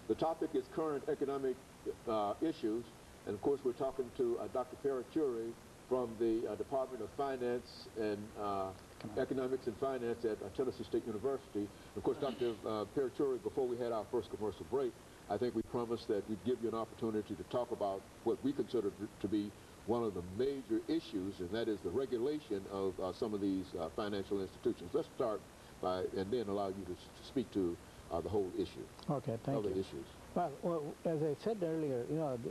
The topic is current economic issues, and of course we're talking to Dr. Parachuri from the Department of Finance and Economics and Finance at Tennessee State University. Of course, Dr. Parachuri, before we had our first commercial break, I think we promised that we'd give you an opportunity to talk about what we consider to be one of the major issues, and that is the regulation of some of these financial institutions. Let's start by, and then allow you to speak to the whole issue. Okay, thank you. Issues. Well, as I said earlier,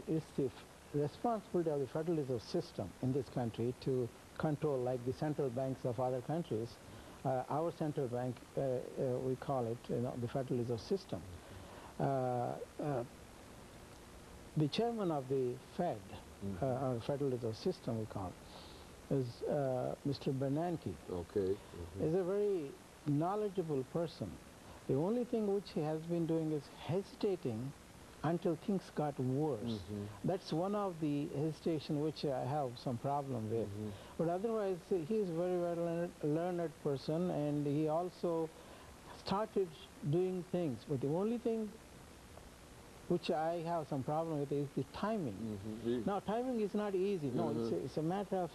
it's the responsibility of the Federal Reserve System in this country to control, like the central banks of other countries. Our central bank, we call it, the Federal Reserve System. The chairman of the Fed, or Federal Reserve System, we call it, is Mr. Bernanke. Okay. Is a very knowledgeable person. The only thing which he has been doing is hesitating until things got worse. That's one of the hesitation which I have some problem with. But otherwise, he is a very well learned person, and he also started doing things. But the only thing which I have some problem with is the timing. Now, timing is not easy. No, it's a matter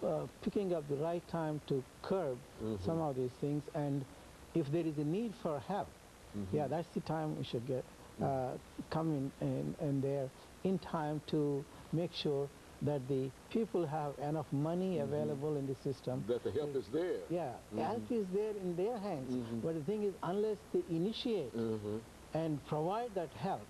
of picking up the right time to curb some of these things, and if there is a need for help, yeah, that's the time we should get come in there in time to make sure that the people have enough money available in the system. That the help is there. Yeah, help is there in their hands. But the thing is, unless they initiate and provide that help,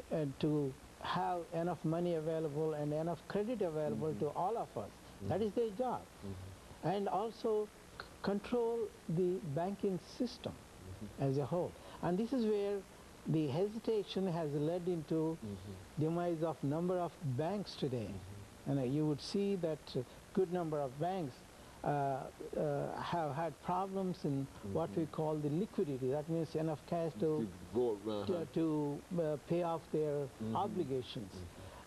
and to have enough money available and enough credit available to all of us, that is their job. And also control the banking system as a whole. And this is where the hesitation has led into demise of number of banks today. And you would see that a good number of banks have had problems in what we call the liquidity. That means enough cash to pay off their obligations.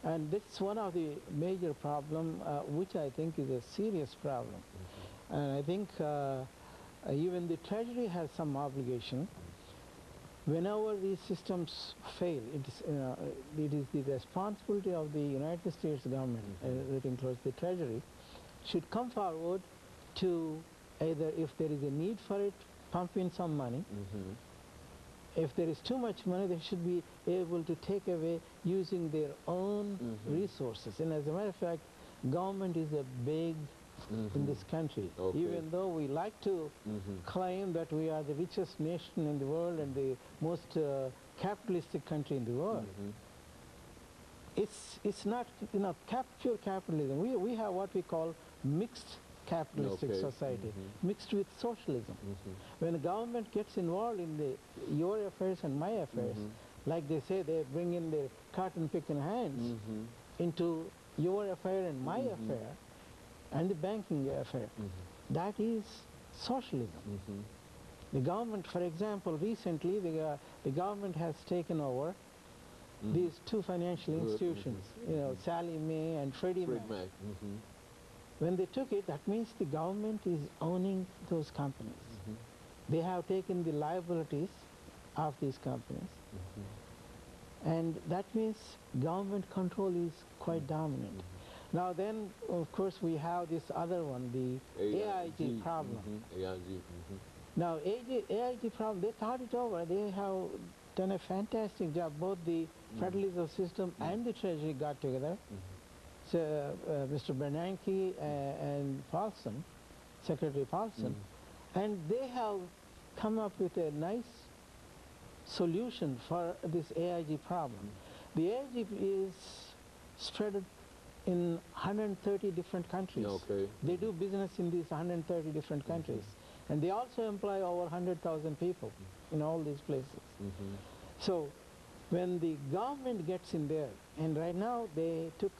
And that's one of the major problems, which I think is a serious problem. And I think even the Treasury has some obligation. Whenever these systems fail, it is the responsibility of the United States government, that includes the Treasury, should come forward to either, if there is a need for it, pump in some money. If there is too much money, they should be able to take away using their own resources. And as a matter of fact, government is a big in this country. Even though we like to claim that we are the richest nation in the world and the most capitalistic country in the world, it's not pure capitalism. We have what we call mixed capitalistic society, mixed with socialism. When the government gets involved in your affairs and my affairs, like they say, they bring in their cotton picking hands into your affair and my affair, and the banking affair. That is socialism. The government, for example, recently the government has taken over these two financial institutions, Sallie Mae and Freddie Mac. When they took it, that means the government is owning those companies. They have taken the liabilities of these companies. And that means government control is quite dominant. Now then, of course, we have this other one, the AIG problem. Now, AIG problem, they thought it over. They have done a fantastic job. Both the Federal Reserve System and the Treasury got together. So, Mr. Bernanke and Paulson, Secretary Paulson, and they have come up with a nice solution for this AIG problem. The AIG is spread in 130 different countries. They do business in these 130 different countries. And they also employ over 100,000 people in all these places. So when the government gets in there, and right now they took